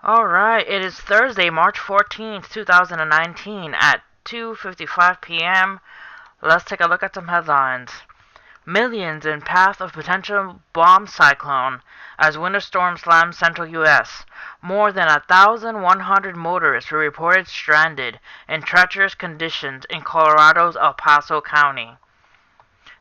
Alright, it is Thursday, March 14th, 2019 at 2:55 p.m. Let's take a look at some headlines. Millions in path of potential bomb cyclone as winter storm slams central U.S. More than 1,100 motorists were reported stranded in treacherous conditions in Colorado's El Paso County.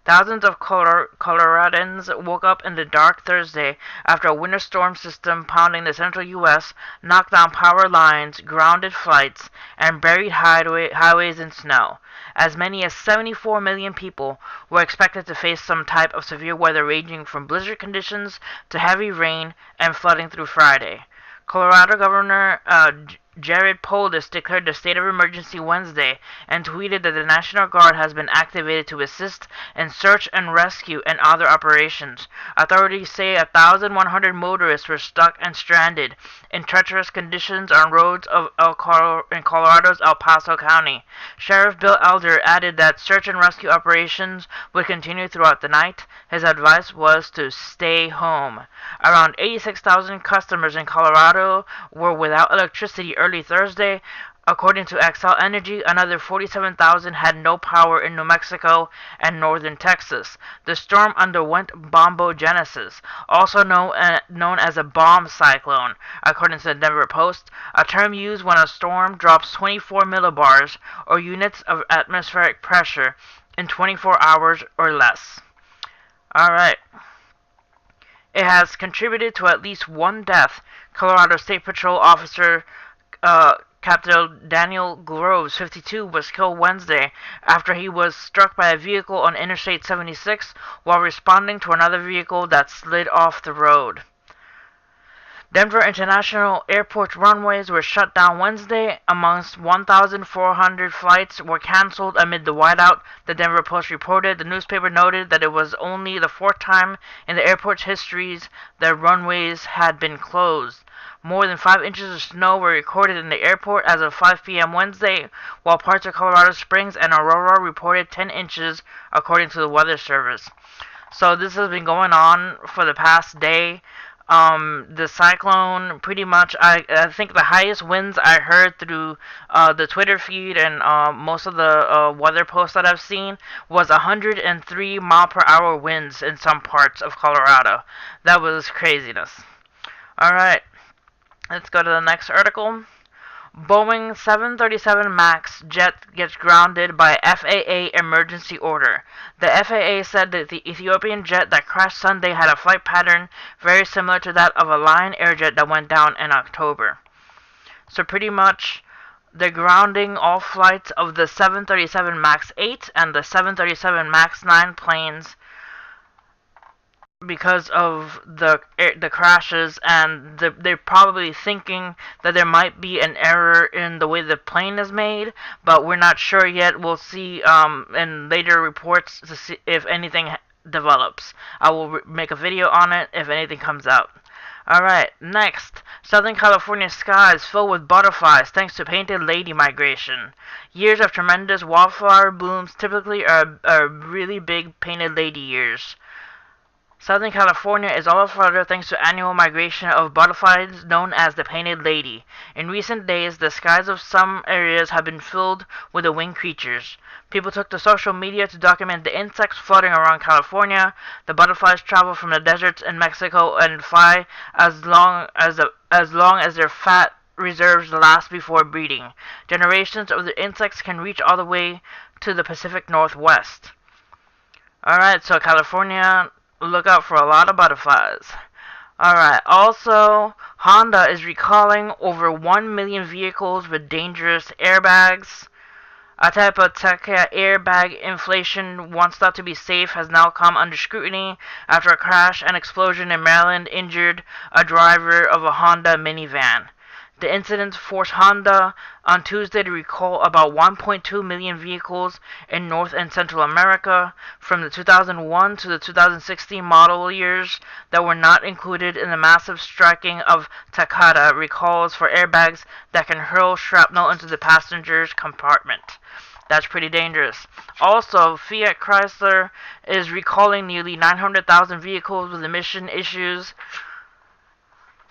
Thousands of Coloradans woke up in the dark Thursday after a winter storm system pounding the central U.S. knocked down power lines, grounded flights, and buried highways in snow. As many as 74 million people were expected to face some type of severe weather ranging from blizzard conditions to heavy rain and flooding through Friday. Colorado Governor Jared Polis declared a state of emergency Wednesday and tweeted that the National Guard has been activated to assist in search and rescue and other operations. Authorities say 1,100 motorists were stuck and stranded in treacherous conditions on roads in Colorado's El Paso County. Sheriff Bill Elder added that search and rescue operations would continue throughout the night. His advice was to stay home. Around 86,000 customers in Colorado were without electricity early Thursday. According to Xcel Energy, another 47,000 had no power in New Mexico and northern Texas. The storm underwent bombogenesis, also known as a bomb cyclone, according to the Denver Post, a term used when a storm drops 24 millibars, or units of atmospheric pressure, in 24 hours or less. Alright. It has contributed to at least one death. Colorado State Patrol officer Captain Daniel Groves, 52, was killed Wednesday after he was struck by a vehicle on Interstate 76 while responding to another vehicle that slid off the road. Denver International Airport's runways were shut down Wednesday. Amongst 1,400 flights were canceled amid the whiteout, the Denver Post reported. The newspaper noted that it was only the fourth time in the airport's histories that runways had been closed. More than 5 inches of snow were recorded in the airport as of 5 p.m. Wednesday, while parts of Colorado Springs and Aurora reported 10 inches, according to the Weather Service. So this has been going on for the past day. The cyclone, pretty much, I think the highest winds I heard through the Twitter feed and most of the weather posts that I've seen was 103 mile per hour winds in some parts of Colorado. That was craziness. Alright, let's go to the next article. Boeing 737 MAX jet gets grounded by FAA emergency order. The FAA said that the Ethiopian jet that crashed Sunday had a flight pattern very similar to that of a Lion Air jet that went down in October. So pretty much, they're grounding all flights of the 737 MAX 8 and the 737 MAX 9 planes because of the crashes, and they're probably thinking that there might be an error in the way the plane is made, but we're not sure yet. We'll see in later reports to see if anything develops. I will make a video on it if anything comes out. Alright, next. Southern California skies fill with butterflies thanks to painted lady migration. Years of tremendous wildflower blooms typically are really big painted lady years. Southern California is all aflutter thanks to annual migration of butterflies known as the painted lady. In recent days, the skies of some areas have been filled with the winged creatures. People took to social media to document the insects fluttering around California. The butterflies travel from the deserts in Mexico and fly as long as their fat reserves last before breeding. Generations of the insects can reach all the way to the Pacific Northwest. Alright, so California, look out for a lot of butterflies. Alright, also, Honda is recalling over 1 million vehicles with dangerous airbags. A type of airbag inflation once thought to be safe has now come under scrutiny after a crash and explosion in Maryland injured a driver of a Honda minivan. The incident forced Honda on Tuesday to recall about 1.2 million vehicles in North and Central America from the 2001 to the 2016 model years that were not included in the massive striking of Takata recalls for airbags that can hurl shrapnel into the passenger's compartment. That's pretty dangerous. Also, Fiat Chrysler is recalling nearly 900,000 vehicles with emission issues.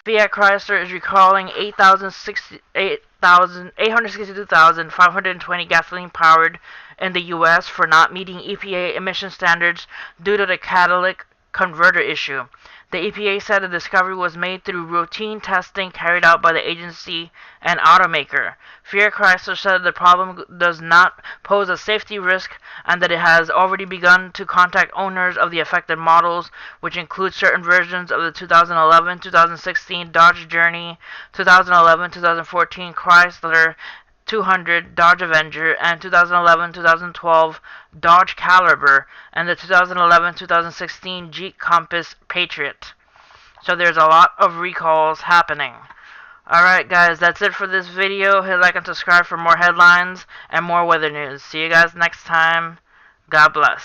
Fiat Chrysler is recalling 862,520 gasoline-powered in the U.S. for not meeting EPA emission standards due to the catalytic converter issue. The EPA said the discovery was made through routine testing carried out by the agency and automaker. Fiat Chrysler said the problem does not pose a safety risk and that it has already begun to contact owners of the affected models, which include certain versions of the 2011-2016 Dodge Journey, 2011-2014 Chrysler 200 Dodge Avenger, and 2011-2012 Dodge Caliber, and the 2011-2016 Jeep Compass Patriot. So there's a lot of recalls happening. Alright guys, that's it for this video. Hit like and subscribe for more headlines and more weather news. See you guys next time. God bless.